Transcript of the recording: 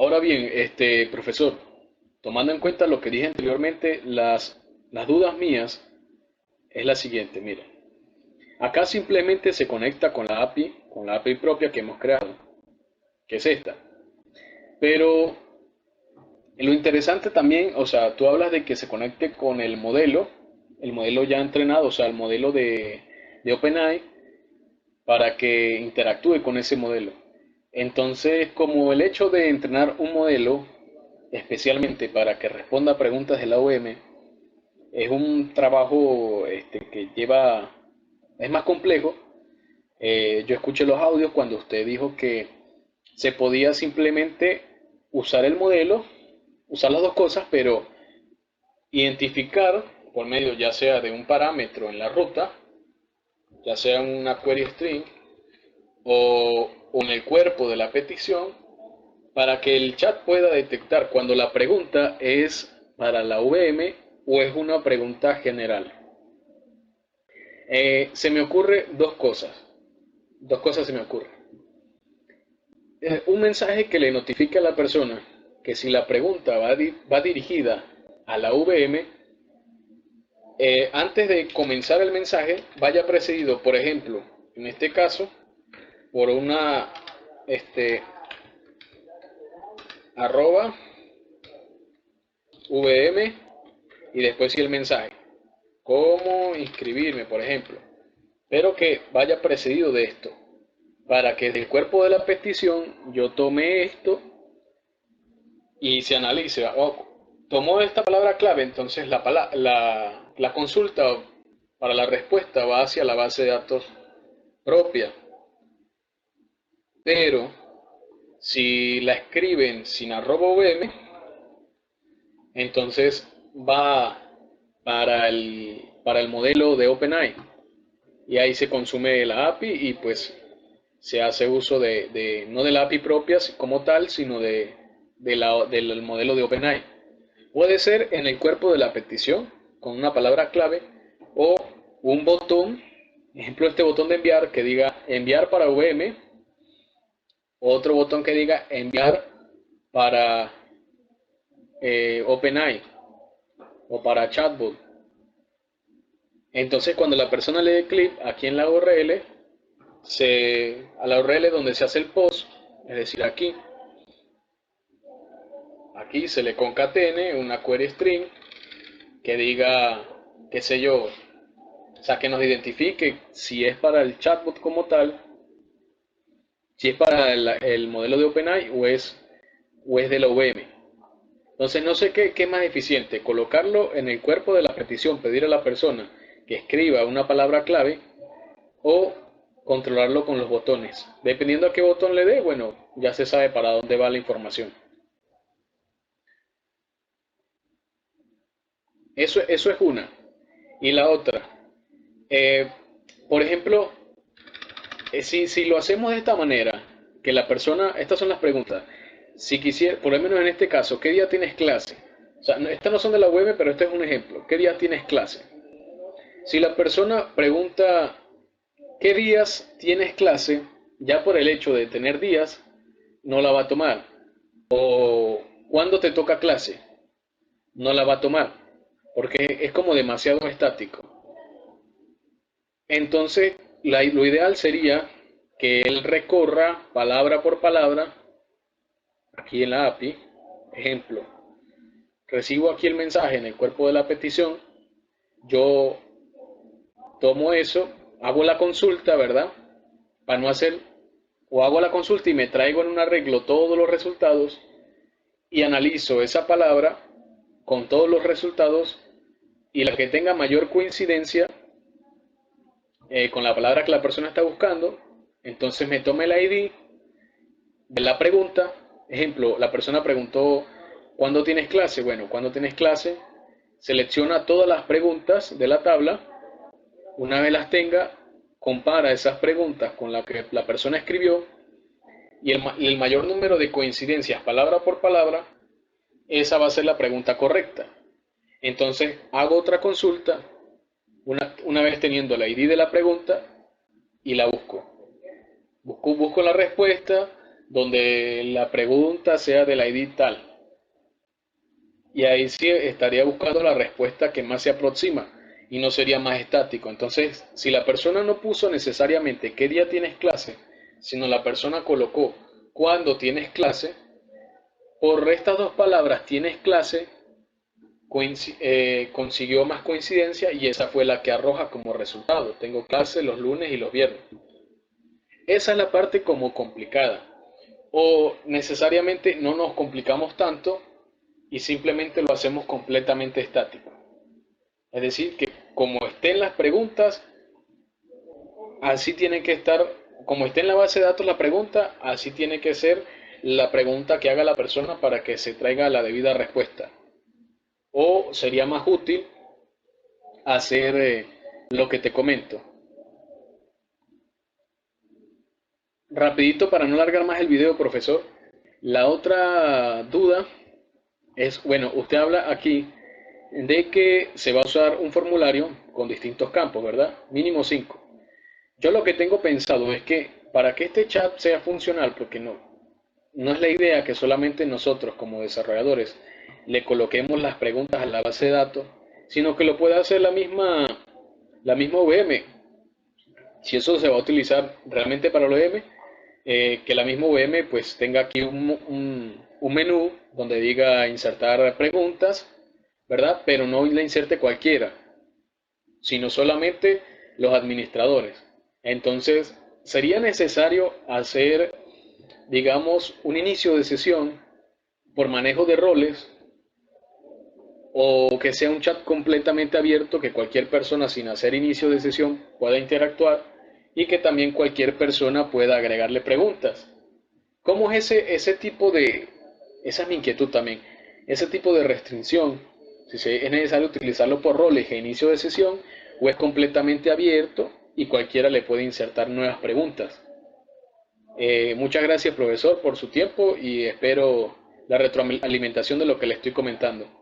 Ahora bien, profesor, tomando en cuenta lo que dije anteriormente, las dudas mías es la siguiente, mira. Acá simplemente se conecta con la API propia que hemos creado, que es esta. Pero lo interesante también, o sea, tú hablas de que se conecte con el modelo ya entrenado, o sea, el modelo de OpenAI, para que interactúe con ese modelo. Entonces, como el hecho de entrenar un modelo especialmente para que responda a preguntas de la OM es un trabajo que lleva, es más complejo. Yo escuché los audios cuando usted dijo que se podía simplemente usar el modelo, usar las dos cosas, pero identificar por medio ya sea de un parámetro en la ruta, ya sea una query string o en el cuerpo de la petición, para que el chat pueda detectar cuando la pregunta es para la VM o es una pregunta general. Se me ocurre dos cosas se me ocurren. Un mensaje que le notifique a la persona que si la pregunta va dirigida a la VM, antes de comenzar el mensaje vaya precedido, por ejemplo, en este caso, por una arroba VM y después sí el mensaje. ¿Cómo inscribirme, por ejemplo? Pero que vaya precedido de esto, para que del cuerpo de la petición yo tome esto y se analice. Oh, tomó esta palabra clave, entonces la consulta para la respuesta va hacia la base de datos propia. Pero si la escriben sin arroba VM, entonces va para el modelo de OpenAI. Y ahí se consume la API y pues se hace uso no de la API propia como tal, sino del modelo de OpenAI. Puede ser en el cuerpo de la petición, con una palabra clave, o un botón, ejemplo este botón de enviar que diga enviar para VM, otro botón que diga enviar para OpenAI o para chatbot. Entonces cuando la persona le dé clic aquí en la URL, a la URL donde se hace el post, es decir, aquí se le concatene una query string que diga, qué sé yo, o sea, que nos identifique si es para el chatbot como tal, si es para el modelo de OpenAI o es de la OVM. Entonces no sé qué es más eficiente, colocarlo en el cuerpo de la petición, pedir a la persona que escriba una palabra clave o controlarlo con los botones. Dependiendo a qué botón le dé, bueno, ya se sabe para dónde va la información. Eso es una. Y la otra, eh, por ejemplo, si lo hacemos de esta manera, que la persona, estas son las preguntas, si quisiera, por lo menos en este caso, ¿qué día tienes clase? O sea, estas no son de la web, pero este es un ejemplo. ¿Qué día tienes clase? Si la persona pregunta, ¿qué días tienes clase? Ya por el hecho de tener días, no la va a tomar. O ¿cuándo te toca clase? No la va a tomar, porque es como demasiado estático. Entonces, lo ideal sería que él recorra palabra por palabra aquí en la API. Ejemplo, recibo aquí el mensaje en el cuerpo de la petición, yo tomo eso, hago la consulta, ¿verdad? Para no hacer, o hago la consulta y me traigo en un arreglo todos los resultados y analizo esa palabra con todos los resultados y la que tenga mayor coincidencia con la palabra que la persona está buscando, entonces me toma el ID de la pregunta. Ejemplo, la persona preguntó, ¿cuándo tienes clase? Bueno, ¿cuándo tienes clase? Selecciona todas las preguntas de la tabla. Una vez las tenga, compara esas preguntas con la que la persona escribió y el mayor número de coincidencias palabra por palabra, esa va a ser la pregunta correcta. Entonces hago otra consulta una vez teniendo la ID de la pregunta y la busco. Busco la respuesta, donde la pregunta sea de la ID tal. Y ahí sí estaría buscando la respuesta que más se aproxima y no sería más estático. Entonces, si la persona no puso necesariamente qué día tienes clase, sino la persona colocó cuándo tienes clase, por estas dos palabras tienes clase, consiguió más coincidencia y esa fue la que arroja como resultado. Tengo clase los lunes y los viernes. Esa es la parte como complicada. O necesariamente no nos complicamos tanto y simplemente lo hacemos completamente estático. Es decir, que como estén las preguntas, así tiene que estar, como esté en la base de datos la pregunta, así tiene que ser la pregunta que haga la persona para que se traiga la debida respuesta. O sería más útil hacer lo que te comento. Rapidito para no alargar más el video, profesor. La otra duda es, bueno, usted habla aquí de que se va a usar un formulario con distintos campos, ¿verdad? Mínimo 5. Yo lo que tengo pensado es que para que este chat sea funcional, porque no es la idea que solamente nosotros como desarrolladores le coloquemos las preguntas a la base de datos, sino que lo pueda hacer la misma VM. Si eso se va a utilizar realmente para la VM, que la misma VM pues tenga aquí un menú donde diga insertar preguntas, ¿verdad? Pero no la inserte cualquiera, sino solamente los administradores. Entonces, sería necesario hacer, digamos, un inicio de sesión por manejo de roles o que sea un chat completamente abierto que cualquier persona sin hacer inicio de sesión pueda interactuar y que también cualquier persona pueda agregarle preguntas. ¿Cómo es esa es mi inquietud también, ese tipo de restricción? Si es necesario utilizarlo por roles e inicio de sesión o es completamente abierto y cualquiera le puede insertar nuevas preguntas. Muchas gracias, profesor, por su tiempo y espero la retroalimentación de lo que le estoy comentando.